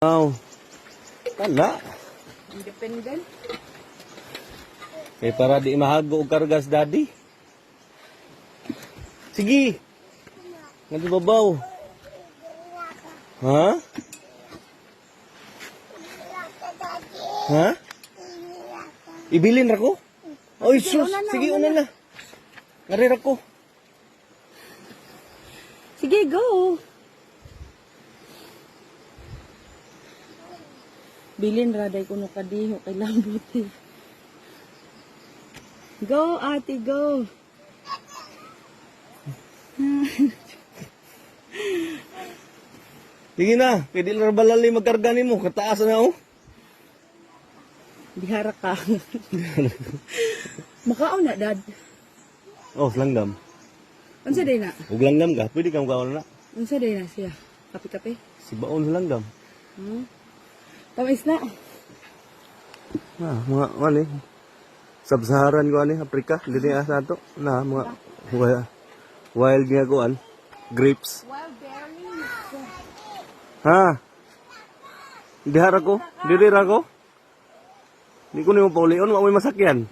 Wow. Tala. Independent. Eh, para di mahago og kargas, daddy. Sige. Nadi babaw. Ha? Ha? Ibilin ra ko? Oy, sus. Sige, una na. Ngari ra ko. Sige, go. Bilin raday kuno kadiho kay lambuti. Go, ate, go. Sige na. Kaya di lang balali magkarga ni mo. Kataas na oh. Dihara ka. Makaon na, dad. Oh, langgam. Unsa day na? Ug langgam ka. Pwede ka makaon na. Unsa day na siya? Kape-kape? Si baon sa langgam. Tamis na. Ah, mga ano eh. Sub-Saharan ko ano eh. Africa. Dili asa ato. Na, mga wild nga kuan. Grapes. Wild berries. Ha? Dihara ko? Diri ra ko? Di ko nimo paulion, wa may masakyan.